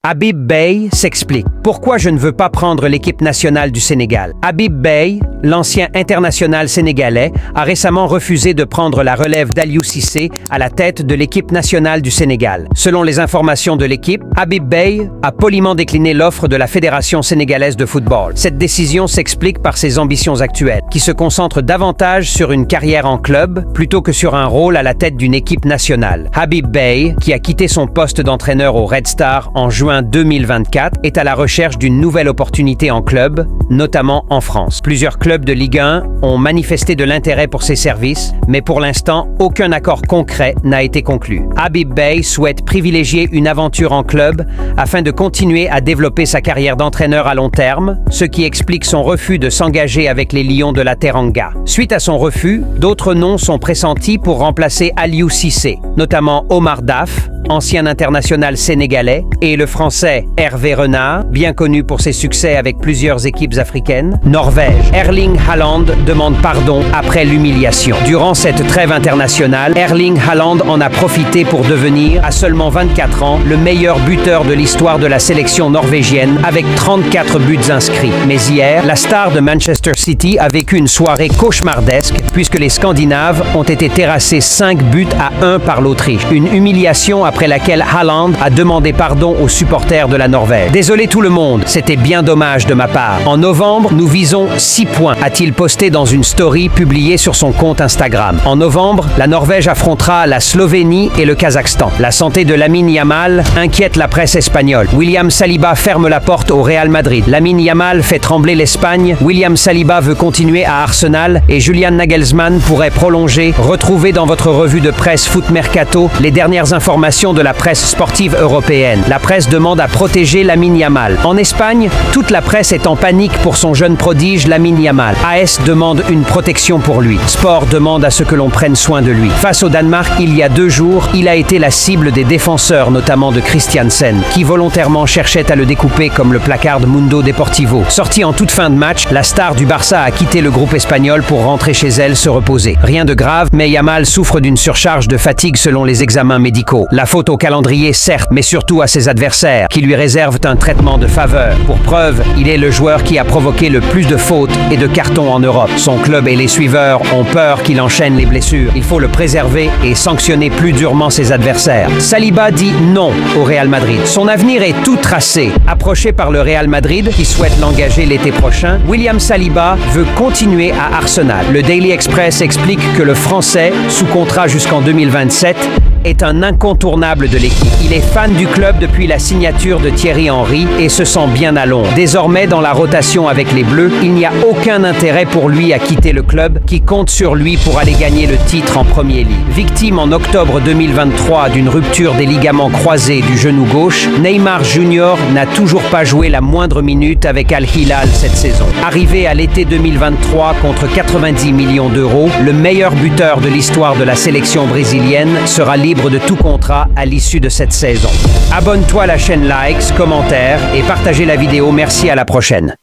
Habib Beye s'explique. Pourquoi je ne veux pas prendre l'équipe nationale du Sénégal? Habib Beye, l'ancien international sénégalais, a récemment refusé de prendre la relève d'Aliou Cissé à la tête de l'équipe nationale du Sénégal. Selon les informations de l'équipe, Habib Beye a poliment décliné l'offre de la Fédération sénégalaise de football. Cette décision s'explique par ses ambitions actuelles, qui se concentrent davantage sur une carrière en club plutôt que sur un rôle à la tête d'une équipe nationale. Habib Beye, qui a quitté son poste d'entraîneur au Red Star en juin 2024, est à la recherche d'une nouvelle opportunité en club, notamment en France. Plusieurs clubs de Ligue 1 ont manifesté de l'intérêt pour ses services, mais pour l'instant, aucun accord concret n'a été conclu. Habib Beye souhaite privilégier une aventure en club afin de continuer à développer sa carrière d'entraîneur à long terme, ce qui explique son refus de s'engager avec les Lions de la Teranga. Suite à son refus, d'autres noms sont pressentis pour remplacer Aliou Cissé, notamment Omar Daf, ancien international sénégalais, et le français Hervé Renard, bien connu pour ses succès avec plusieurs équipes africaines. Norvège. Erling Haaland demande pardon après l'humiliation. Durant cette trêve internationale, Erling Haaland en a profité pour devenir, à seulement 24 ans, le meilleur buteur de l'histoire de la sélection norvégienne avec 34 buts inscrits. Mais hier, la star de Manchester City a vécu une soirée cauchemardesque puisque les Scandinaves ont été terrassés 5 buts à 1 par l'Autriche. Une humiliation après laquelle Haaland a demandé pardon aux supporters de la Norvège. Désolé tout le monde, c'était bien dommage de ma part. En novembre, nous visons 6 points, a-t-il posté dans une story publiée sur son compte Instagram. En novembre, la Norvège affrontera la Slovénie et le Kazakhstan. La santé de Lamine Yamal inquiète la presse espagnole. William Saliba ferme la porte au Real Madrid. Lamine Yamal fait trembler l'Espagne. William Saliba veut continuer à Arsenal et Julian Nagelsmann pourrait prolonger. Retrouvez dans votre revue de presse Foot Mercato les dernières informations de la presse sportive européenne. La presse demande à protéger Lamine Yamal. En Espagne, toute la presse est en panique pour son jeune prodige Lamine Yamal. AS demande une protection pour lui. Sport demande à ce que l'on prenne soin de lui. Face au Danemark, il y a 2 jours, il a été la cible des défenseurs, notamment de Christiansen, qui volontairement cherchait à le découper comme le placard Mundo Deportivo. Sortie en toute fin de match, la star du Barça a quitté le groupe espagnol pour rentrer chez elle se reposer. Rien de grave, mais Yamal souffre d'une surcharge de fatigue selon les examens médicaux. La faute au calendrier, certes, mais surtout à ses adversaires, qui lui réservent un traitement de faveur. Pour preuve, il est le joueur qui a provoqué le plus de fautes et de cartons en Europe. Son club et les suiveurs ont peur qu'il enchaîne les blessures. Il faut le préserver et sanctionner plus durement ses adversaires. Saliba dit non au Real Madrid. Son avenir est tout tracé. Approché par le Real Madrid, qui souhaite l'engager l'été prochain, William Saliba veut continuer à Arsenal. Le Daily Express explique que le Français, sous contrat jusqu'en 2027, est un incontournable de l'équipe. Il est fan du club depuis la signature de Thierry Henry et se sent bien à Londres. Désormais, dans la rotation avec les Bleus, il n'y a aucun intérêt pour lui à quitter le club qui compte sur lui pour aller gagner le titre en Premier League. Victime en octobre 2023 d'une rupture des ligaments croisés du genou gauche, Neymar Jr. n'a toujours pas joué la moindre minute avec Al Hilal cette saison. Arrivé à l'été 2023 contre 90 millions d'euros, le meilleur buteur de l'histoire de la sélection brésilienne sera libre de tout contrat à l'issue de cette saison. Abonne-toi à la chaîne, likes, commentaires et partagez la vidéo. Merci, à la prochaine.